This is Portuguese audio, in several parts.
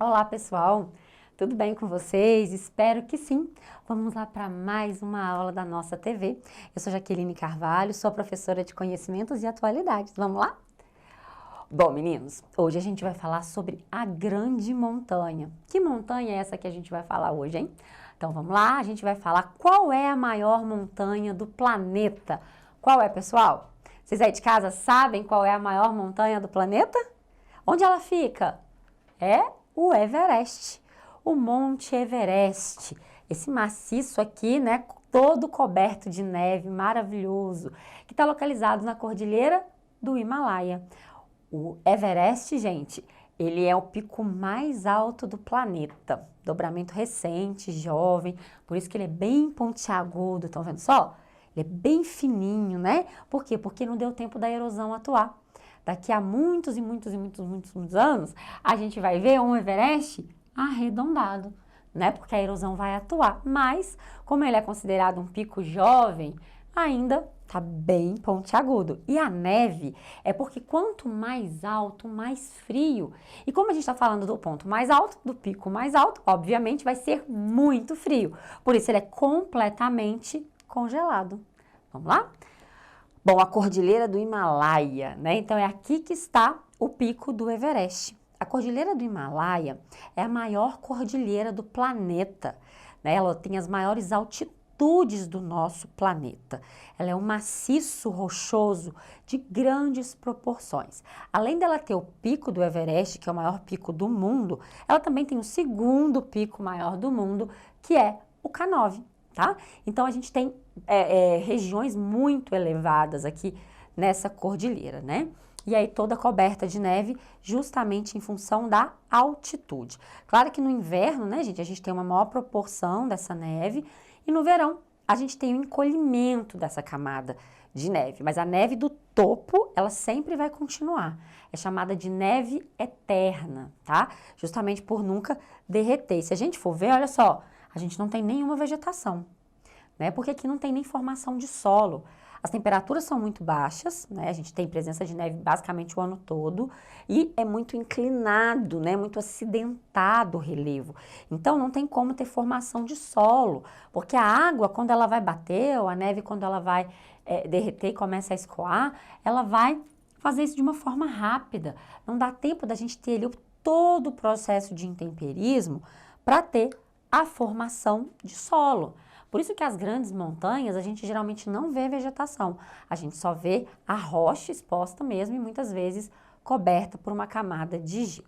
Olá, pessoal! Tudo bem com vocês? Espero que sim! Vamos lá para mais uma aula da nossa TV. Eu sou Jaqueline Carvalho, sou professora de Conhecimentos e Atualidades. Vamos lá? Bom, meninos, hoje a gente vai falar sobre a Grande Montanha. Que montanha é essa que a gente vai falar hoje, hein? Então vamos lá, a gente vai falar qual é a maior montanha do planeta. Qual é, pessoal? Vocês aí de casa sabem qual é a maior montanha do planeta? Onde ela fica? É o Everest, o Monte Everest. Esse maciço aqui, né, todo coberto de neve, maravilhoso, que está localizado na Cordilheira do Himalaia. O Everest, gente, ele é o pico mais alto do planeta. Dobramento recente, jovem, por isso que ele é bem pontiagudo, estão vendo só? Ele é bem fininho, né? Por quê? Porque não deu tempo da erosão atuar. Daqui a muitos anos, a gente vai ver um Everest arredondado, né? Porque a erosão vai atuar. Mas, como ele é considerado um pico jovem, ainda tá bem pontiagudo. E a neve é porque quanto mais alto, mais frio. E como a gente está falando do ponto mais alto, do pico mais alto, obviamente vai ser muito frio. Por isso ele é completamente congelado. Vamos lá? Bom, a Cordilheira do Himalaia, né? Então é aqui que está o pico do Everest. A Cordilheira do Himalaia é a maior cordilheira do planeta, né? Ela tem as maiores altitudes do nosso planeta. Ela é um maciço rochoso de grandes proporções. Além dela ter o pico do Everest, que é o maior pico do mundo, ela também tem o segundo pico maior do mundo, que é o K9. Tá? Então a gente tem regiões muito elevadas aqui nessa cordilheira, né? E aí toda coberta de neve justamente em função da altitude. Claro que no inverno, né, gente, a gente tem uma maior proporção dessa neve e no verão a gente tem o encolhimento dessa camada de neve. Mas a neve do topo, ela sempre vai continuar. É chamada de neve eterna, tá? Justamente por nunca derreter. Se a gente for ver, olha só, a gente não tem nenhuma vegetação, né? Porque aqui não tem nem formação de solo. As temperaturas são muito baixas, né? A gente tem presença de neve basicamente o ano todo e é muito inclinado, né? Muito acidentado o relevo. Então não tem como ter formação de solo, porque a água, quando ela vai bater, ou a neve, quando ela vai derreter e começa a escoar, ela vai fazer isso de uma forma rápida. Não dá tempo da gente ter ali todo o processo de intemperismo para ter a formação de solo. Por isso que as grandes montanhas a gente geralmente não vê vegetação, a gente só vê a rocha exposta mesmo e muitas vezes coberta por uma camada de gelo.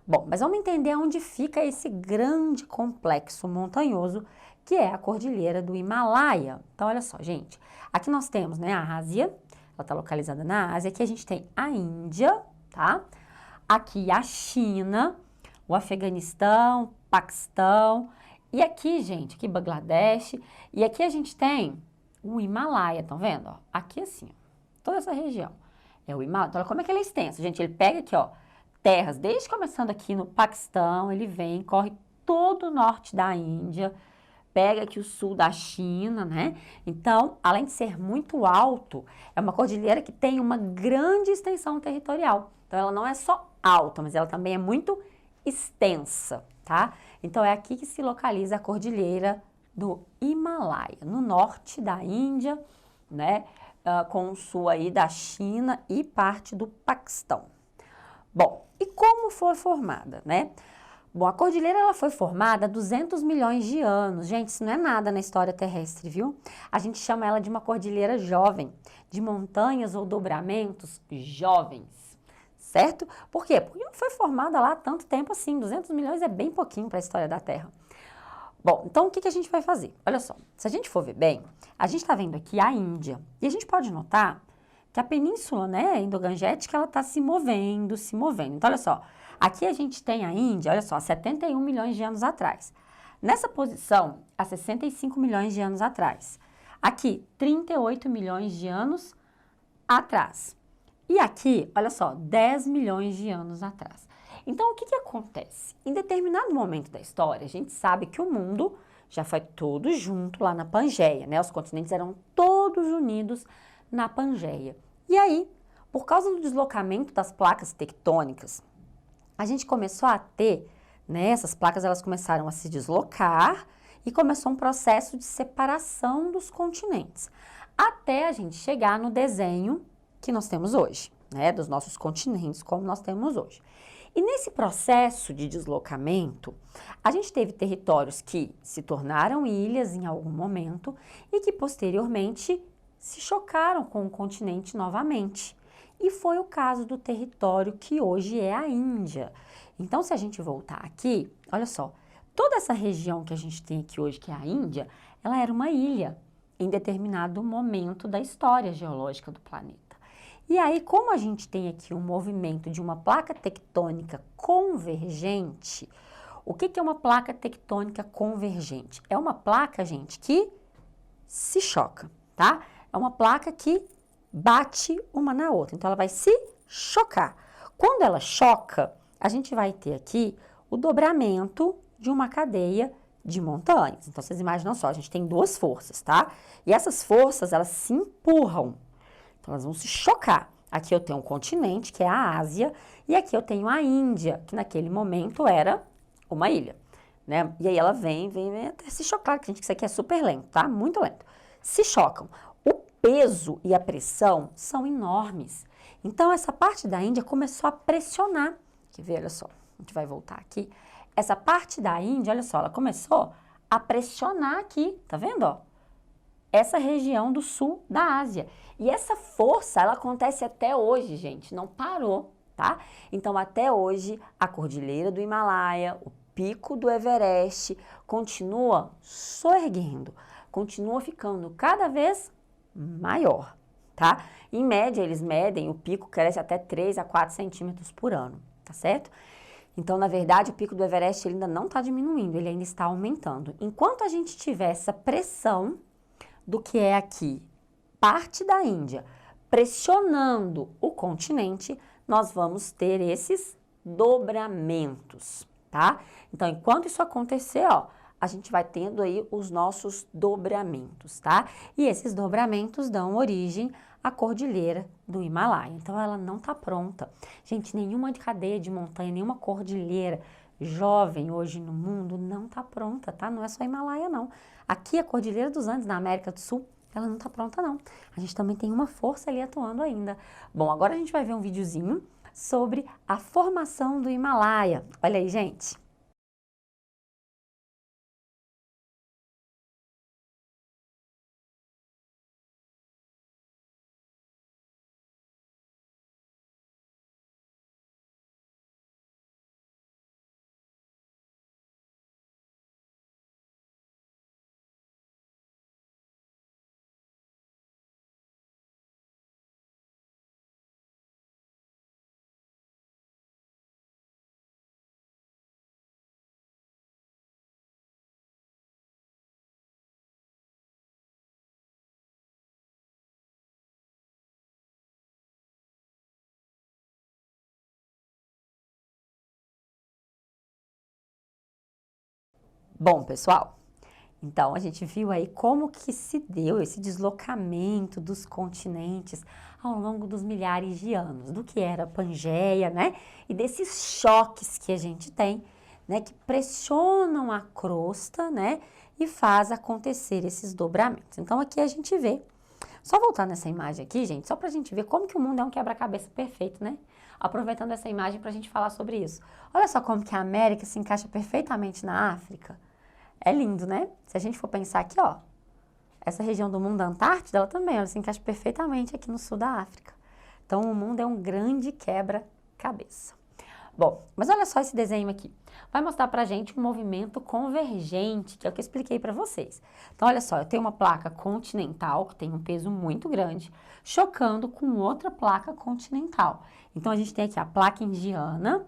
Bom, mas vamos entender onde fica esse grande complexo montanhoso que é a Cordilheira do Himalaia. Então olha só, gente, aqui nós temos, né, a Ásia, ela está localizada na Ásia, aqui a gente tem a Índia, tá? Aqui a China, o Afeganistão, Paquistão, e aqui, gente, aqui Bangladesh, e aqui a gente tem o Himalaia, estão vendo? Ó, aqui assim, ó, toda essa região é o Himalaia. Então, olha como é que ele é extenso, gente, ele pega aqui, ó, terras, desde começando aqui no Paquistão, ele vem, corre todo o norte da Índia, pega aqui o sul da China, né? Então, além de ser muito alto, é uma cordilheira que tem uma grande extensão territorial. Então, ela não é só alta, mas ela também é muito extensa, tá? Então é aqui que se localiza a Cordilheira do Himalaia, no norte da Índia, né? Com o sul aí da China e parte do Paquistão. Bom, e como foi formada, né? Bom, a cordilheira ela foi formada há 200 milhões de anos. Gente, isso não é nada na história terrestre, viu? A gente chama ela de uma cordilheira jovem, de montanhas ou dobramentos jovens. Certo? Por quê? Porque não foi formada lá há tanto tempo assim, 200 milhões é bem pouquinho para a história da Terra. Bom, então o que a gente vai fazer? Olha só, se a gente for ver bem, a gente está vendo aqui a Índia, e a gente pode notar que a península, né, endogangética, ela está se movendo, se movendo. Então, olha só, aqui a gente tem a Índia, olha só, 71 milhões de anos atrás. Nessa posição, há 65 milhões de anos atrás. Aqui, 38 milhões de anos atrás. E aqui, olha só, 10 milhões de anos atrás. Então, o que que acontece? Em determinado momento da história, a gente sabe que o mundo já foi todo junto lá na Pangeia, né? Os continentes eram todos unidos na Pangeia. E aí, por causa do deslocamento das placas tectônicas, a gente começou a ter né? Essas placas elas começaram a se deslocar e começou um processo de separação dos continentes, até a gente chegar no desenho que nós temos hoje, né? Dos nossos continentes como nós temos hoje. E nesse processo de deslocamento, a gente teve territórios que se tornaram ilhas em algum momento e que posteriormente se chocaram com o continente novamente. E foi o caso do território que hoje é a Índia. Então, se a gente voltar aqui, olha só, toda essa região que a gente tem aqui hoje, que é a Índia, ela era uma ilha em determinado momento da história geológica do planeta. E aí, como a gente tem aqui um movimento de uma placa tectônica convergente, o que é uma placa tectônica convergente? É uma placa, gente, que se choca, tá? É uma placa que bate uma na outra, então ela vai se chocar. Quando ela choca, a gente vai ter aqui o dobramento de uma cadeia de montanhas. Então, vocês imaginam só, a gente tem duas forças, tá? E essas forças, elas se empurram. Então, elas vão se chocar. Aqui eu tenho um continente, que é a Ásia, e aqui eu tenho a Índia, que naquele momento era uma ilha, né? E aí ela vem até se chocar, que a gente, isso aqui é super lento, tá? Muito lento. Se chocam. O peso e a pressão são enormes. Então, essa parte da Índia começou a pressionar. Quer ver? Olha só, a gente vai voltar aqui. Essa parte da Índia, olha só, ela começou a pressionar aqui, tá vendo, ó? Essa região do sul da Ásia. E essa força, ela acontece até hoje, gente, não parou, tá? Então, até hoje, a Cordilheira do Himalaia, o pico do Everest, continua soerguendo, continua ficando cada vez maior, tá? Em média, eles medem, o pico cresce até 3 a 4 centímetros por ano, tá certo? Então, na verdade, o pico do Everest ele ainda não está diminuindo, ele ainda está aumentando. Enquanto a gente tiver essa pressão do que é aqui, parte da Índia, pressionando o continente, nós vamos ter esses dobramentos, tá? Então, enquanto isso acontecer, ó, a gente vai tendo aí os nossos dobramentos, tá? E esses dobramentos dão origem à Cordilheira do Himalaia. Então, ela não tá pronta. Gente, nenhuma cadeia de montanha, nenhuma cordilheira jovem hoje no mundo não tá pronta, tá? Não é só Himalaia, não. Aqui, a Cordilheira dos Andes, na América do Sul, ela não tá pronta, não. A gente também tem uma força ali atuando ainda. Bom, agora a gente vai ver um videozinho sobre a formação do Himalaia. Olha aí, gente. Bom, pessoal, então a gente viu aí como que se deu esse deslocamento dos continentes ao longo dos milhares de anos, do que era a Pangeia, né? E desses choques que a gente tem, né? Que pressionam a crosta, né? E faz acontecer esses dobramentos. Então aqui a gente vê, só voltar nessa imagem aqui, gente, só pra gente ver como que o mundo é um quebra-cabeça perfeito, né? Aproveitando essa imagem pra gente falar sobre isso. Olha só como que a América se encaixa perfeitamente na África. É lindo, né? Se a gente for pensar aqui, ó, essa região do mundo da Antártida, ela também, ela se encaixa perfeitamente aqui no sul da África. Então, o mundo é um grande quebra-cabeça. Bom, mas olha só esse desenho aqui. Vai mostrar pra gente um movimento convergente, que é o que eu expliquei pra vocês. Então, olha só, eu tenho uma placa continental, que tem um peso muito grande, chocando com outra placa continental. Então, a gente tem aqui a placa indiana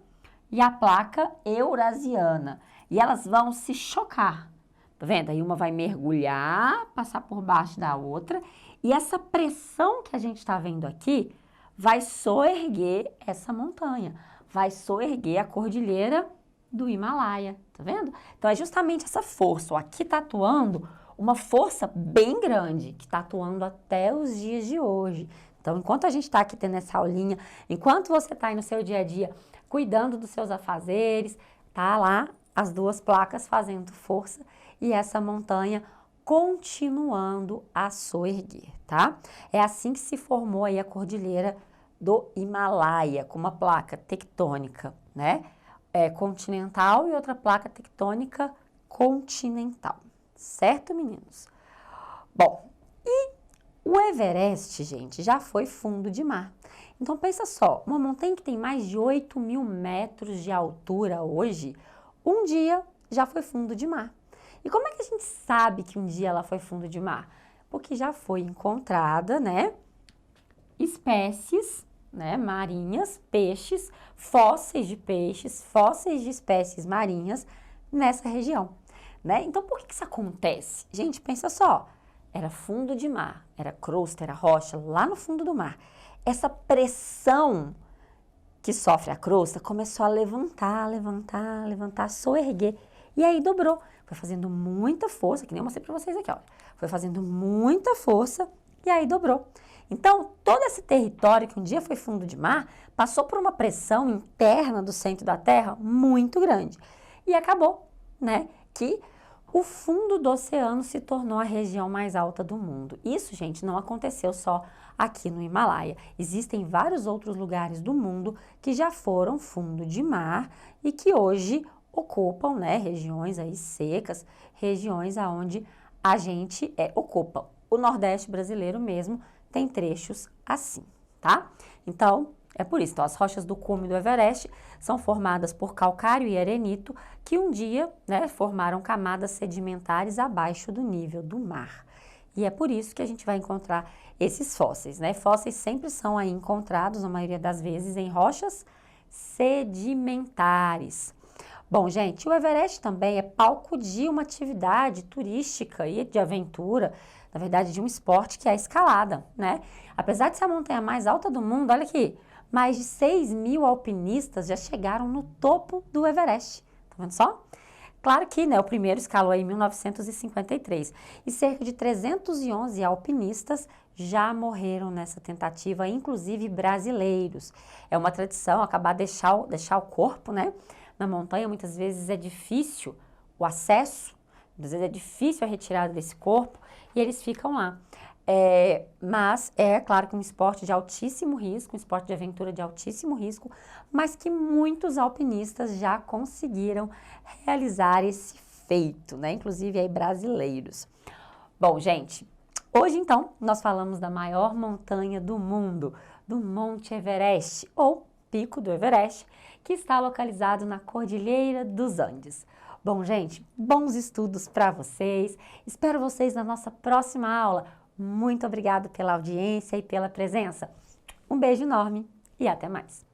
e a placa eurasiana. E elas vão se chocar, tá vendo? Aí uma vai mergulhar, passar por baixo da outra, e essa pressão que a gente está vendo aqui vai soerguer essa montanha, vai soerguer a cordilheira do Himalaia, tá vendo? Então é justamente essa força, ó, aqui tá atuando uma força bem grande, que tá atuando até os dias de hoje. Então, enquanto a gente está aqui tendo essa aulinha, enquanto você está aí no seu dia a dia, cuidando dos seus afazeres, Tá lá as duas placas fazendo força e essa montanha continuando a soerguer, tá? É assim que se formou aí a cordilheira do Himalaia, com uma placa tectônica, né? Continental e outra placa tectônica continental, certo, meninos? Bom, e o Everest, gente, já foi fundo de mar. Então, pensa só, uma montanha que tem mais de 8.000 metros de altura hoje, um dia já foi fundo de mar. E como é que a gente sabe que um dia ela foi fundo de mar? Porque já foi encontrada, né, espécies, né, marinhas, peixes, fósseis de espécies marinhas nessa região, né? Então, por que isso acontece? Gente, pensa só, era fundo de mar, era crosta, era rocha, lá no fundo do mar. Essa pressão que sofre a crosta começou a levantar, soerguer, e aí dobrou. Foi fazendo muita força, que nem eu mostrei para vocês aqui, ó. Foi fazendo muita força e aí dobrou. Então, todo esse território que um dia foi fundo de mar, passou por uma pressão interna do centro da Terra muito grande. E acabou, né, que o fundo do oceano se tornou a região mais alta do mundo. Isso, gente, não aconteceu só aqui no Himalaia. Existem vários outros lugares do mundo que já foram fundo de mar e que hoje ocupam, né, regiões aí secas, regiões aonde a gente ocupa. O Nordeste brasileiro mesmo tem trechos assim, tá? Então, é por isso. Então, as rochas do cume do Everest são formadas por calcário e arenito que um dia, né, formaram camadas sedimentares abaixo do nível do mar. E é por isso que a gente vai encontrar esses fósseis, né? Fósseis sempre são aí encontrados, na maioria das vezes, em rochas sedimentares. Bom, gente, o Everest também é palco de uma atividade turística e de aventura, na verdade, de um esporte que é a escalada, né? Apesar de ser a montanha mais alta do mundo, olha aqui, mais de 6.000 alpinistas já chegaram no topo do Everest. Tá vendo só? Claro que, né, o primeiro escalou em 1953 e cerca de 311 alpinistas já morreram nessa tentativa, inclusive brasileiros. É uma tradição acabar deixar o corpo, né, na montanha. Muitas vezes é difícil o acesso, às vezes é difícil a retirada desse corpo e eles ficam lá. Mas é claro que um esporte de altíssimo risco, um esporte de aventura de altíssimo risco, mas que muitos alpinistas já conseguiram realizar esse feito, né? Inclusive aí brasileiros. Bom, gente, hoje então nós falamos da maior montanha do mundo, do Monte Everest, ou Pico do Everest, que está localizado na Cordilheira dos Andes. Bom, gente, bons estudos para vocês. Espero vocês na nossa próxima aula. Muito obrigada pela audiência e pela presença. Um beijo enorme e até mais.